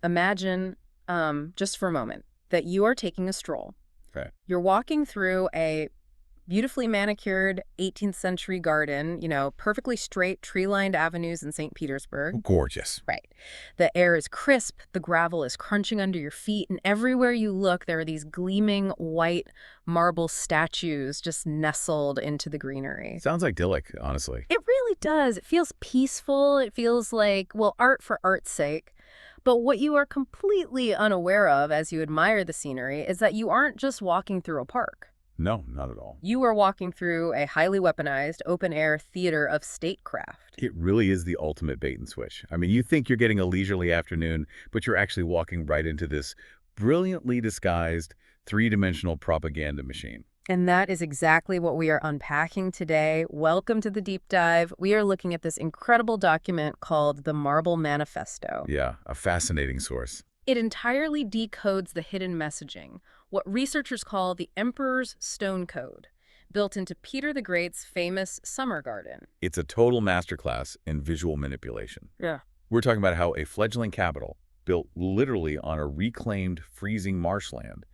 Imagine, just for a moment, that you are taking a stroll. Okay. You're walking through a beautifully manicured 18th century garden, perfectly straight tree-lined avenues in St. Petersburg. Gorgeous. Right. The air is crisp, the gravel is crunching under your feet, and everywhere you look, there are these gleaming white marble statues just nestled into the greenery. Sounds idyllic, honestly. It really does. It feels peaceful. It feels like, well, art for art's sake. But what you are completely unaware of as you admire the scenery is that you aren't just walking through a park. No, not at all. You are walking through a highly weaponized, open-air theater of statecraft. It really is the ultimate bait and switch. I mean, you think you're getting a leisurely afternoon, but you're actually walking right into this brilliantly disguised, three-dimensional propaganda machine. And that is exactly what we are unpacking today. Welcome to the deep dive. We are looking at this incredible document called the Marble Manifesto. Yeah, a fascinating source. It entirely decodes the hidden messaging, what researchers call the Emperor's Stone Code, built into Peter the Great's famous summer garden. It's a total masterclass in visual manipulation. Yeah. We're talking about how a fledgling capital, built literally on a reclaimed freezing marshland,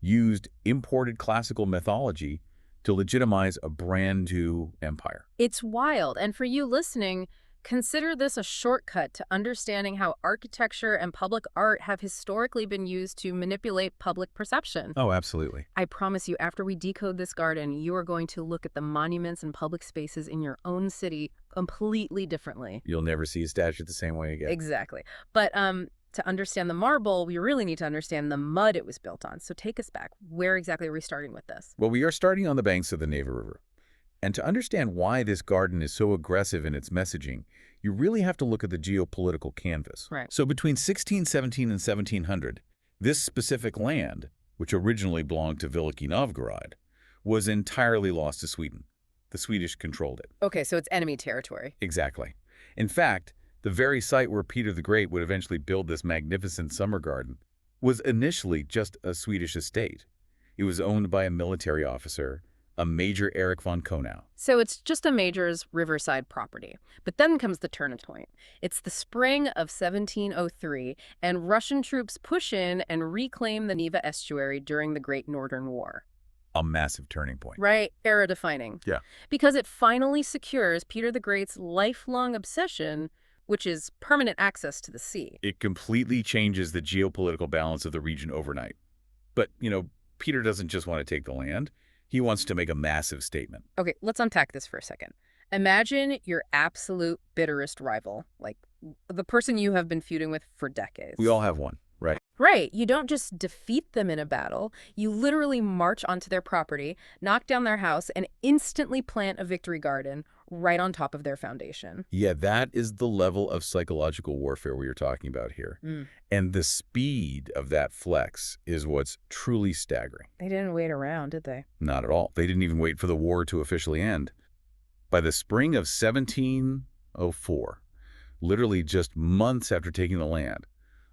used imported classical mythology to legitimize a brand new empire. It's wild. And for you listening, consider this a shortcut to understanding how architecture and public art have historically been used to manipulate public perception. Oh, absolutely. I promise you, after we decode this garden, you are going to look at the monuments and public spaces in your own city completely differently. You'll never see a statue the same way again. Exactly. But to understand the marble, we really need to understand the mud it was built on. So take us back. Where exactly are we starting with this? Well, we are starting on the banks of the Neva River. And to understand why this garden is so aggressive in its messaging, you really have to look at the geopolitical canvas. Right. So between 1617 and 1700, this specific land, which originally belonged to Veliki Novgorod, was entirely lost to Sweden. The Swedish controlled it. Okay, so it's enemy territory. Exactly. In fact, the very site where Peter the Great would eventually build this magnificent summer garden was initially just a Swedish estate. It was owned by a military officer, a Major Erich von Konau. So it's just a major's riverside property. But then comes the turning point. It's the spring of 1703, and Russian troops push in and reclaim the Neva estuary during the Great Northern War. A massive turning point. Right? Era-defining. Yeah. Because it finally secures Peter the Great's lifelong obsession, which is permanent access to the sea. It completely changes the geopolitical balance of the region overnight. But, Peter doesn't just want to take the land. He wants to make a massive statement. Okay, let's unpack this for a second. Imagine your absolute bitterest rival, like the person you have been feuding with for decades. We all have one, right? Right. You don't just defeat them in a battle. You literally march onto their property, knock down their house, and instantly plant a victory garden right on top of their foundation. Yeah, that is the level of psychological warfare we are talking about here. And the speed of that flex is what's truly staggering. They didn't wait around, did they? Not at all. They didn't even wait for the war to officially end. By the spring of 1704, literally just months after taking the land,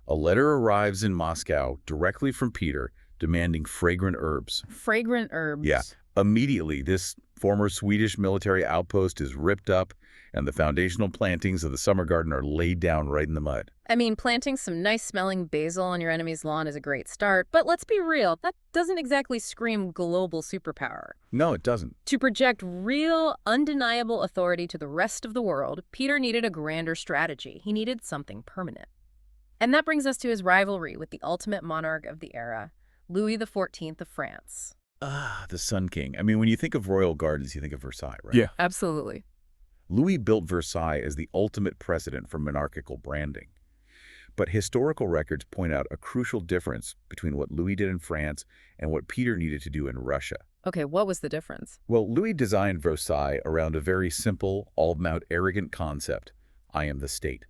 a letter arrives in Moscow directly from Peter demanding fragrant herbs. Fragrant herbs? Yeah. Immediately, this former Swedish military outpost is ripped up, and the foundational plantings of the summer garden are laid down right in the mud. I mean, planting some nice-smelling basil on your enemy's lawn is a great start, but let's be real, that doesn't exactly scream global superpower. No, it doesn't. To project real, undeniable authority to the rest of the world, Peter needed a grander strategy. He needed something permanent. And that brings us to his rivalry with the ultimate monarch of the era, Louis XIV of France. The Sun King. I mean, when you think of royal gardens, you think of Versailles, right? Yeah. Absolutely. Louis built Versailles as the ultimate precedent for monarchical branding. But historical records point out a crucial difference between what Louis did in France and what Peter needed to do in Russia. Okay, what was the difference? Well, Louis designed Versailles around a very simple, all-out arrogant concept: I am the state.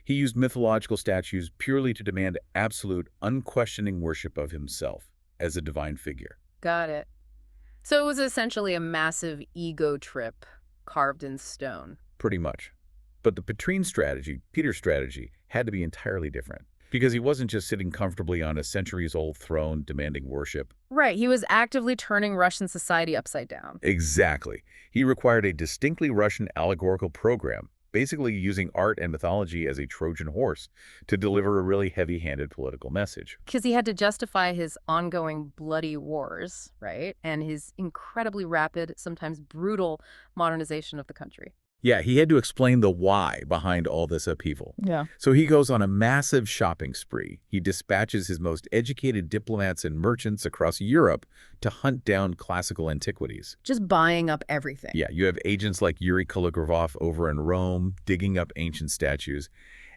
He used mythological statues purely to demand absolute, unquestioning worship of himself as a divine figure. Got it. So it was essentially a massive ego trip carved in stone. Pretty much. But the Petrine strategy, Peter's strategy, had to be entirely different. Because he wasn't just sitting comfortably on a centuries-old throne demanding worship. Right, he was actively turning Russian society upside down. Exactly. He required a distinctly Russian allegorical program basically using art and mythology as a Trojan horse to deliver a really heavy-handed political message. Because he had to justify his ongoing bloody wars, right? And his incredibly rapid, sometimes brutal modernization of the country. Yeah, he had to explain the why behind all this upheaval. Yeah. So he goes on a massive shopping spree. He dispatches his most educated diplomats and merchants across Europe to hunt down classical antiquities. Just buying up everything. Yeah, you have agents like Yuri Kolokrovov over in Rome digging up ancient statues.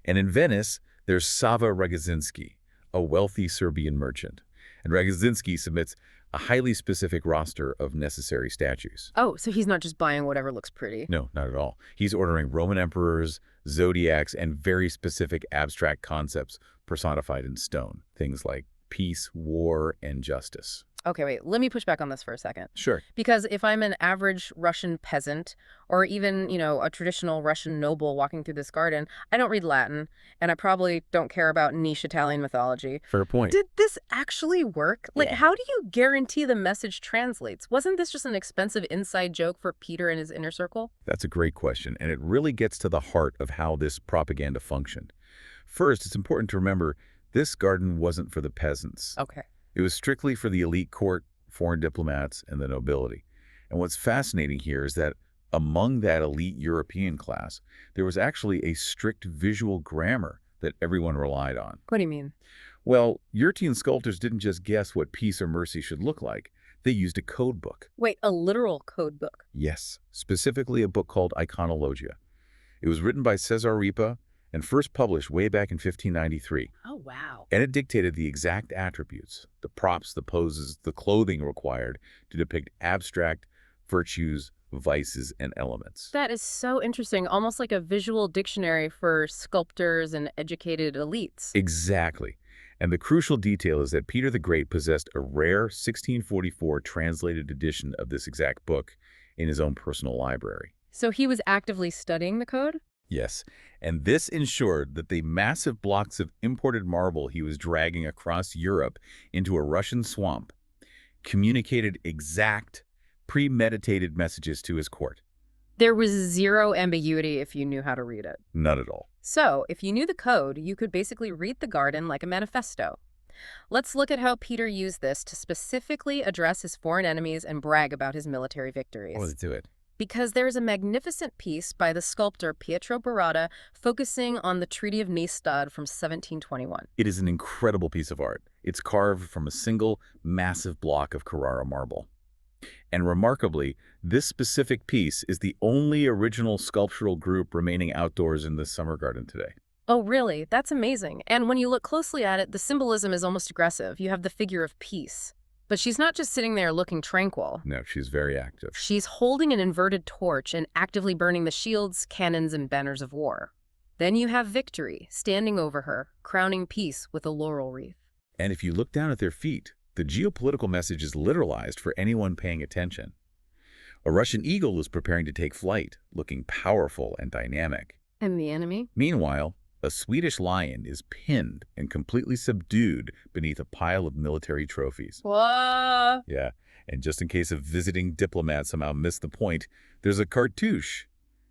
And in Venice, there's Sava Ragazinski, a wealthy Serbian merchant. And Ragazinski submits a highly specific roster of necessary statues. Oh, so he's not just buying whatever looks pretty. No, not at all. He's ordering Roman emperors, zodiacs, and very specific abstract concepts personified in stone. Things like peace, war, and justice. Okay, wait, let me push back on this for a second. Sure. Because if I'm an average Russian peasant or even, a traditional Russian noble walking through this garden, I don't read Latin and I probably don't care about niche Italian mythology. Fair point. Did this actually work? Yeah. How do you guarantee the message translates? Wasn't this just an expensive inside joke for Peter and his inner circle? That's a great question, and it really gets to the heart of how this propaganda functioned. First, it's important to remember this garden wasn't for the peasants. Okay. It was strictly for the elite court, foreign diplomats, and the nobility. And what's fascinating here is that among that elite European class, there was actually a strict visual grammar that everyone relied on. What do you mean? Well, European sculptors didn't just guess what peace or mercy should look like. They used a code book. Wait, a literal code book? Yes, specifically a book called Iconologia. It was written by Cesar Ripa and first published way back in 1593. Oh, wow. And it dictated the exact attributes, the props, the poses, the clothing required to depict abstract virtues, vices, and elements. That is so interesting, almost like a visual dictionary for sculptors and educated elites. Exactly. And the crucial detail is that Peter the Great possessed a rare 1644 translated edition of this exact book in his own personal library. So he was actively studying the code? Yes, and this ensured that the massive blocks of imported marble he was dragging across Europe into a Russian swamp communicated exact, premeditated messages to his court. There was zero ambiguity if you knew how to read it. None at all. So, if you knew the code, you could basically read the garden like a manifesto. Let's look at how Peter used this to specifically address his foreign enemies and brag about his military victories. Let's do it. Because there is a magnificent piece by the sculptor Pietro Barada focusing on the Treaty of Nystad from 1721. It is an incredible piece of art. It's carved from a single massive block of Carrara marble. And remarkably, this specific piece is the only original sculptural group remaining outdoors in this summer garden today. Oh, really? That's amazing. And when you look closely at it, the symbolism is almost aggressive. You have the figure of peace. But she's not just sitting there looking tranquil. No, she's very active. She's holding an inverted torch and actively burning the shields, cannons, and banners of war. Then you have Victory standing over her, crowning peace with a laurel wreath. And if you look down at their feet, the geopolitical message is literalized for anyone paying attention. A Russian eagle is preparing to take flight, looking powerful and dynamic. And the enemy? Meanwhile, a Swedish lion is pinned and completely subdued beneath a pile of military trophies. Whoa! Yeah, and just in case a visiting diplomat somehow missed the point, there's a cartouche,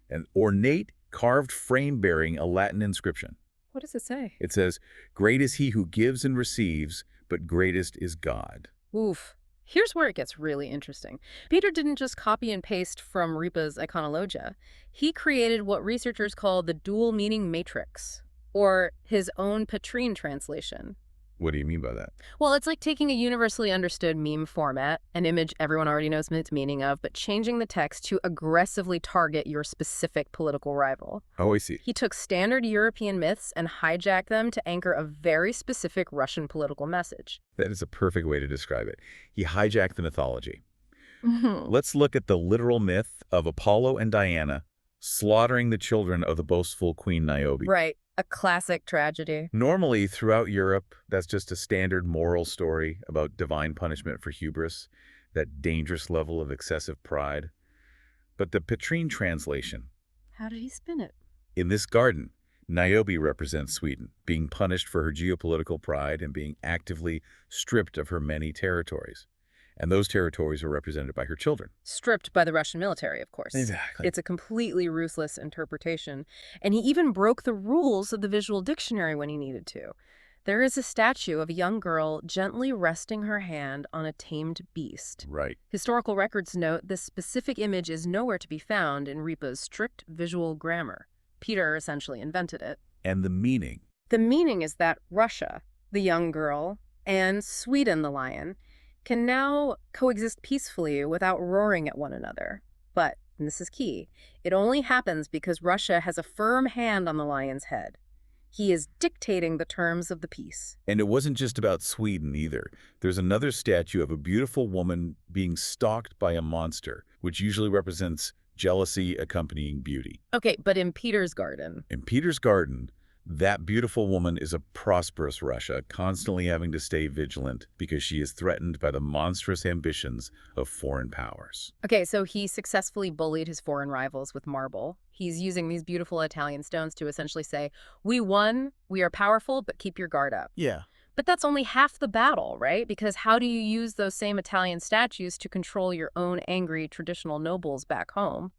an ornate carved frame bearing a Latin inscription. What does it say? It says, "Great is he who gives and receives, but greatest is God." Oof. Here's where it gets really interesting. Peter didn't just copy and paste from Ripa's Iconologia. He created what researchers call the dual meaning matrix, or his own Petrine translation. What do you mean by that? Well, it's like taking a universally understood meme format, an image everyone already knows its meaning of, but changing the text to aggressively target your specific political rival. Oh, I see. He took standard European myths and hijacked them to anchor a very specific Russian political message. That is a perfect way to describe it. He hijacked the mythology. Let's look at the literal myth of Apollo and Diana slaughtering the children of the boastful Queen Niobe. Right. A classic tragedy. Normally, throughout Europe, that's just a standard moral story about divine punishment for hubris, that dangerous level of excessive pride. But the Petrine translation, How did he spin it? in this garden, Niobe represents Sweden, being punished for her geopolitical pride and being actively stripped of her many territories. And those territories were represented by her children. Stripped by the Russian military, of course. Exactly. It's a completely ruthless interpretation. And he even broke the rules of the visual dictionary when he needed to. There is a statue of a young girl gently resting her hand on a tamed beast. Right. Historical records note this specific image is nowhere to be found in Ripa's strict visual grammar. Peter essentially invented it. And the meaning. The meaning is that Russia, the young girl, and Sweden, the lion, can now coexist peacefully without roaring at one another. But, and this is key, it only happens because Russia has a firm hand on the lion's head. He is dictating the terms of the peace. And it wasn't just about Sweden either. There's another statue of a beautiful woman being stalked by a monster, which usually represents jealousy accompanying beauty. Okay, but in Peter's garden. In Peter's garden, that beautiful woman is a prosperous Russia, constantly having to stay vigilant because she is threatened by the monstrous ambitions of foreign powers. Okay, so he successfully bullied his foreign rivals with marble. He's using these beautiful Italian stones to essentially say, we won, we are powerful, but keep your guard up. Yeah. But that's only half the battle, right? Because how do you use those same Italian statues to control your own angry traditional nobles back home?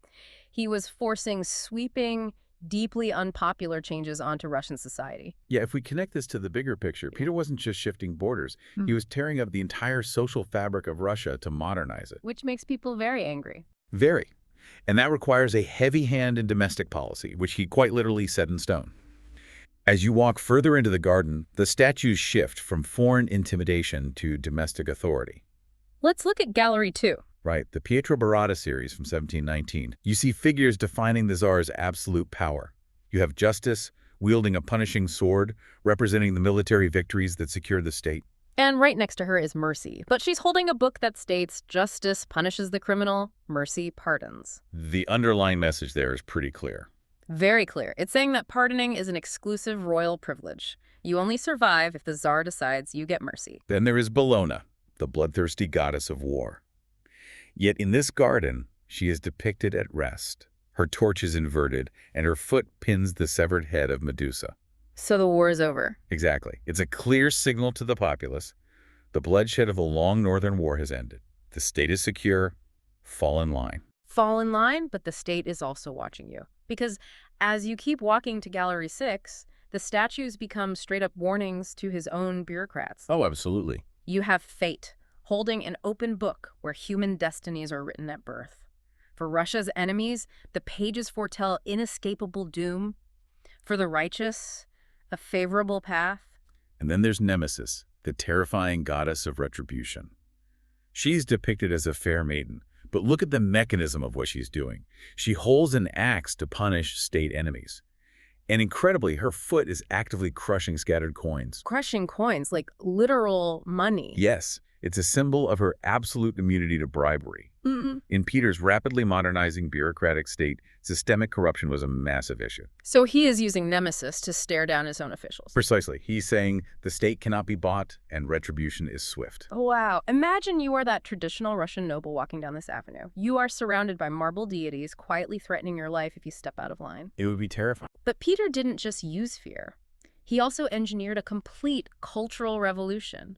He was forcing sweeping, deeply unpopular changes onto Russian society. Yeah, if we connect this to the bigger picture, Peter wasn't just shifting borders. He was tearing up the entire social fabric of Russia to modernize it. Which makes people very angry. Very. And that requires a heavy hand in domestic policy, which he quite literally set in stone. As you walk further into the garden, the statues shift from foreign intimidation to domestic authority. Let's look at Gallery 2. Right, the Pietro Barata series from 1719. You see figures defining the Tsar's absolute power. You have Justice, wielding a punishing sword, representing the military victories that secured the state. And right next to her is Mercy, but she's holding a book that states, justice punishes the criminal, mercy pardons. The underlying message there is pretty clear. Very clear. It's saying that pardoning is an exclusive royal privilege. You only survive if the Tsar decides you get mercy. Then there is Bellona, the bloodthirsty goddess of war. Yet in this garden, she is depicted at rest. Her torch is inverted, and her foot pins the severed head of Medusa. So the war is over. Exactly. It's a clear signal to the populace. The bloodshed of the long northern war has ended. The state is secure. Fall in line. Fall in line, but the state is also watching you. Because as you keep walking to Gallery 6, the statues become straight-up warnings to his own bureaucrats. Oh, absolutely. You have fate, holding an open book where human destinies are written at birth. For Russia's enemies, the pages foretell inescapable doom. For the righteous, a favorable path. And then there's Nemesis, the terrifying goddess of retribution. She's depicted as a fair maiden, but look at the mechanism of what she's doing. She holds an axe to punish state enemies. And incredibly, her foot is actively crushing scattered coins. Crushing coins, like literal money. Yes, it's a symbol of her absolute immunity to bribery. In Peter's rapidly modernizing bureaucratic state, systemic corruption was a massive issue. So he is using Nemesis to stare down his own officials. Precisely. He's saying the state cannot be bought and retribution is swift. Oh, wow. Imagine you are that traditional Russian noble walking down this avenue. You are surrounded by marble deities quietly threatening your life if you step out of line. It would be terrifying. But Peter didn't just use fear. He also engineered a complete cultural revolution.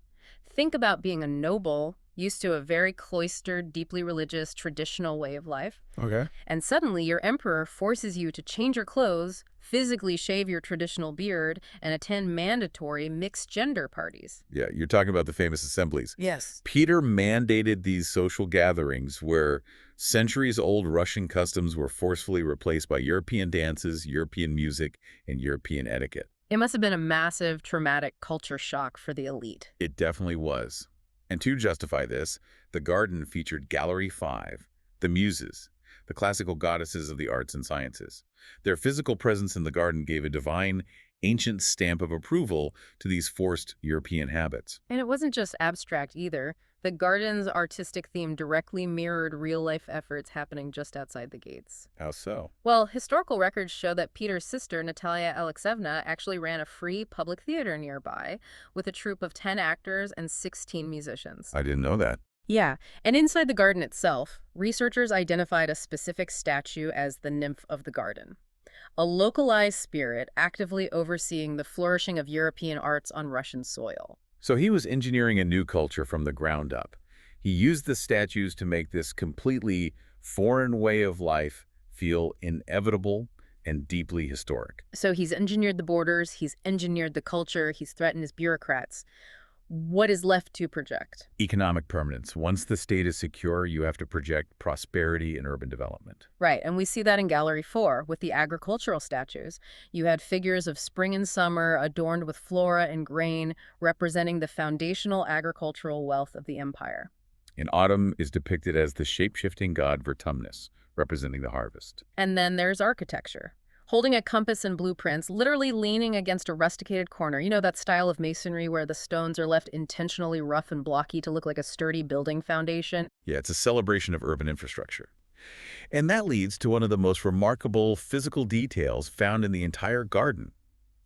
Think about being a noble, used to a very cloistered, deeply religious, traditional way of life. Okay. And suddenly your emperor forces you to change your clothes, physically shave your traditional beard, and attend mandatory mixed-gender parties. Yeah, you're talking about the famous assemblies. Yes. Peter mandated these social gatherings where centuries-old Russian customs were forcefully replaced by European dances, European music, and European etiquette. It must have been a massive, traumatic culture shock for the elite. It definitely was. And to justify this, the garden featured Gallery 5, the Muses, the classical goddesses of the arts and sciences. Their physical presence in the garden gave a divine, ancient stamp of approval to these forced European habits. And it wasn't just abstract either. The garden's artistic theme directly mirrored real-life efforts happening just outside the gates. How so? Well, historical records show that Peter's sister, Natalia Alexeyevna, actually ran a free public theater nearby with a troupe of 10 actors and 16 musicians. I didn't know that. Yeah, and inside the garden itself, researchers identified a specific statue as the nymph of the garden. A localized spirit actively overseeing the flourishing of European arts on Russian soil. So he was engineering a new culture from the ground up. He used the statues to make this completely foreign way of life feel inevitable and deeply historic. So he's engineered the borders, he's engineered the culture, he's threatened his bureaucrats. What is left to project? Economic permanence. Once the state is secure, you have to project prosperity and urban development. Right, and we see that in Gallery 4 with the agricultural statues. You had figures of spring and summer adorned with flora and grain, representing the foundational agricultural wealth of the empire. In autumn is depicted as the shape-shifting god Vertumnus, representing the harvest. And then there's architecture. Holding a compass and blueprints, literally leaning against a rusticated corner. You know that style of masonry where the stones are left intentionally rough and blocky to look like a sturdy building foundation? Yeah, it's a celebration of urban infrastructure. And that leads to one of the most remarkable physical details found in the entire garden,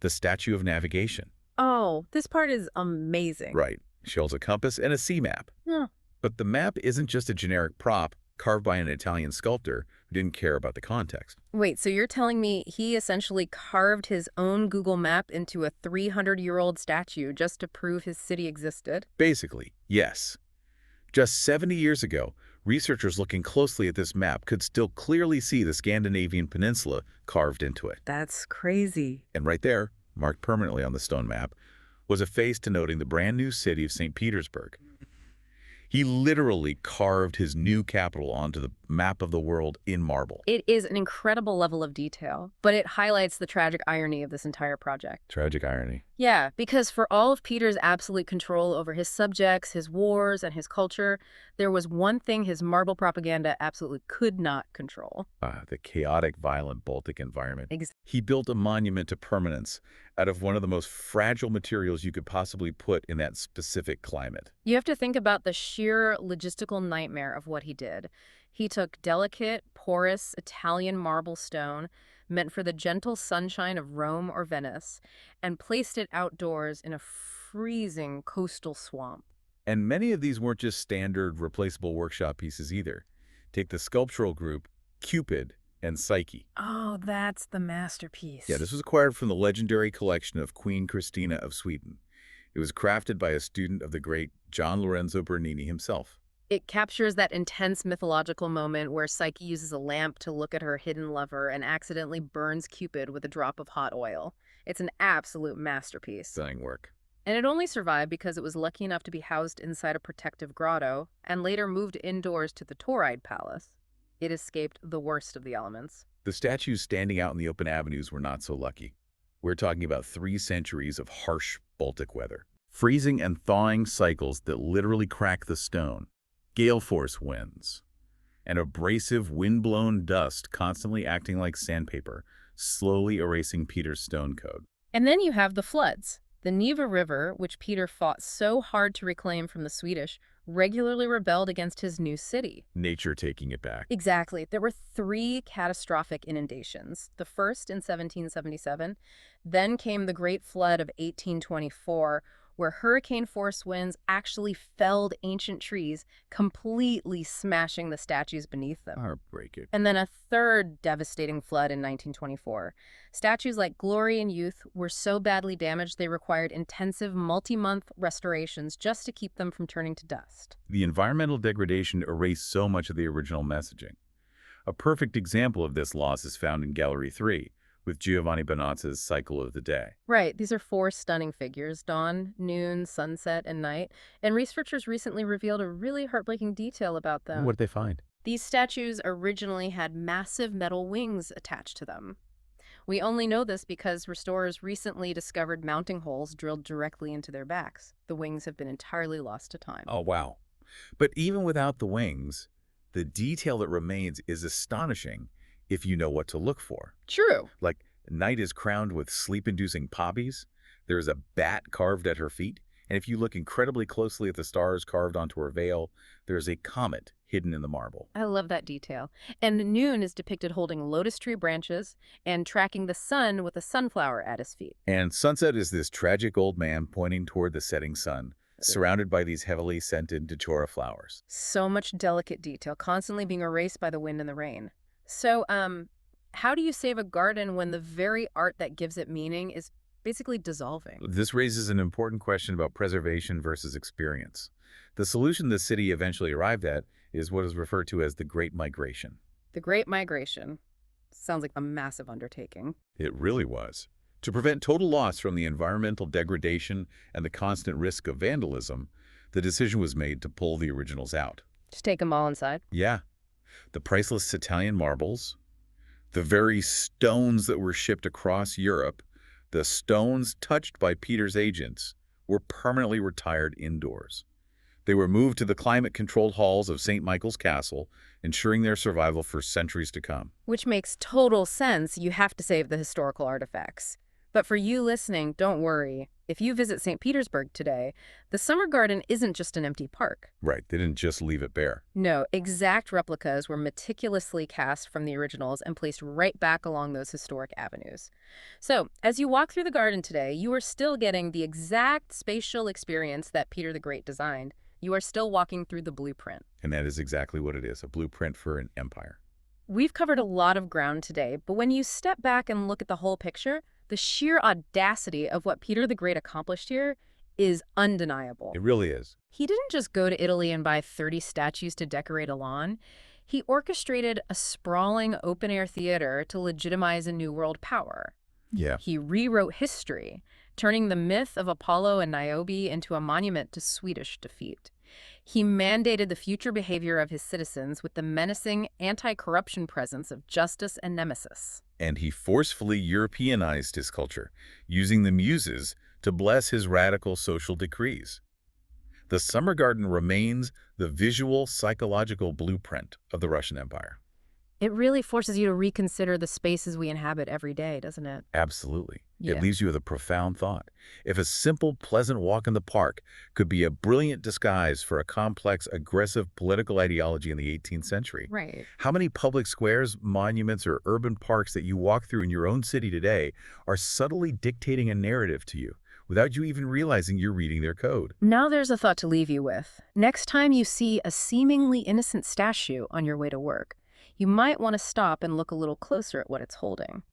the Statue of Navigation. Oh, this part is amazing. Right. She holds a compass and a sea map. Yeah. But the map isn't just a generic prop carved by an Italian sculptor who didn't care about the context. Wait, so you're telling me he essentially carved his own Google map into a 300-year-old statue just to prove his city existed? Basically, yes. Just 70 years ago, researchers looking closely at this map could still clearly see the Scandinavian peninsula carved into it. That's crazy. And right there, marked permanently on the stone map, was a face denoting the brand new city of St. Petersburg. He literally carved his new capital onto the map of the world in marble. It is an incredible level of detail, but it highlights the tragic irony of this entire project. Tragic irony. Yeah, because for all of Peter's absolute control over his subjects, his wars, and his culture, there was one thing his marble propaganda absolutely could not control. The chaotic, violent Baltic environment. Ex- He built a monument to permanence out of one of the most fragile materials you could possibly put in that specific climate. You have to think about the sheer logistical nightmare of what he did. He took delicate, porous Italian marble stone, meant for the gentle sunshine of Rome or Venice, and placed it outdoors in a freezing coastal swamp. And many of these weren't just standard replaceable workshop pieces either. Take the sculptural group Cupid and Psyche. Oh, that's the masterpiece. Yeah, this was acquired from the legendary collection of Queen Christina of Sweden. It was crafted by a student of the great Gian Lorenzo Bernini himself. It captures that intense mythological moment where Psyche uses a lamp to look at her hidden lover and accidentally burns Cupid with a drop of hot oil. It's an absolute masterpiece. Stunning work. And it only survived because it was lucky enough to be housed inside a protective grotto and later moved indoors to the Tauride Palace. It escaped the worst of the elements. The statues standing out in the open avenues were not so lucky. We're talking about 3 centuries of harsh Baltic weather. Freezing and thawing cycles that literally crack the stone. Gale force winds. And abrasive wind-blown dust constantly acting like sandpaper, slowly erasing Peter's stone code. And then you have the floods. The Neva River, which Peter fought so hard to reclaim from the Swedish, regularly rebelled against his new city. Nature taking it back. Exactly. There were 3 catastrophic inundations. The first in 1777, then came the Great Flood of 1824, where hurricane-force winds actually felled ancient trees, completely smashing the statues beneath them. Heartbreaking. And then a third devastating flood in 1924. Statues like Glory and Youth were so badly damaged they required intensive multi-month restorations just to keep them from turning to dust. The environmental degradation erased so much of the original messaging. A perfect example of this loss is found in Gallery 3, with Giovanni Bonazza's Cycle of the Day. Right, these are 4 stunning figures, dawn, noon, sunset, and night, and researchers recently revealed a really heartbreaking detail about them. What did they find? These statues originally had massive metal wings attached to them. We only know this because restorers recently discovered mounting holes drilled directly into their backs. The wings have been entirely lost to time. Oh, wow. But even without the wings, the detail that remains is astonishing if you know what to look for. True. Like, night is crowned with sleep-inducing poppies. There is a bat carved at her feet. And if you look incredibly closely at the stars carved onto her veil, there is a comet hidden in the marble. I love that detail. And noon is depicted holding lotus tree branches and tracking the sun with a sunflower at his feet. And sunset is this tragic old man pointing toward the setting sun, surrounded by these heavily scented datura flowers. So much delicate detail, constantly being erased by the wind and the rain. So, how do you save a garden when the very art that gives it meaning is basically dissolving. This raises an important question about preservation versus experience. The solution the city eventually arrived at is what is referred to as the Great Migration. The Great Migration sounds like a massive undertaking. It really was. To prevent total loss from the environmental degradation and the constant risk of vandalism, the decision was made to pull the originals out. Just take them all inside. Yeah, the priceless Italian marbles, the very stones that were shipped across Europe, the stones touched by Peter's agents, were permanently retired indoors. They were moved to the climate-controlled halls of St. Michael's Castle, ensuring their survival for centuries to come. Which makes total sense. You have to save the historical artifacts. But for you listening, don't worry. If you visit St. Petersburg today, the Summer Garden isn't just an empty park. Right, they didn't just leave it bare. No, exact replicas were meticulously cast from the originals and placed right back along those historic avenues. So, as you walk through the garden today, you are still getting the exact spatial experience that Peter the Great designed. You are still walking through the blueprint. And that is exactly what it is, a blueprint for an empire. We've covered a lot of ground today, but when you step back and look at the whole picture, the sheer audacity of what Peter the Great accomplished here is undeniable. It really is. He didn't just go to Italy and buy 30 statues to decorate a lawn. He orchestrated a sprawling open-air theater to legitimize a new world power. Yeah. He rewrote history, turning the myth of Apollo and Niobe into a monument to Swedish defeat. He mandated the future behavior of his citizens with the menacing anti-corruption presence of justice and nemesis. And he forcefully Europeanized his culture, using the Muses to bless his radical social decrees. The Summer Garden remains the visual, psychological blueprint of the Russian Empire. It really forces you to reconsider the spaces we inhabit every day, doesn't it? Absolutely. Yeah. It leaves you with a profound thought. If a simple, pleasant walk in the park could be a brilliant disguise for a complex, aggressive political ideology in the 18th century, Right. how many public squares, monuments, or urban parks that you walk through in your own city today are subtly dictating a narrative to you without you even realizing you're reading their code? Now there's a thought to leave you with. Next time you see a seemingly innocent statue on your way to work, you might want to stop and look a little closer at what it's holding.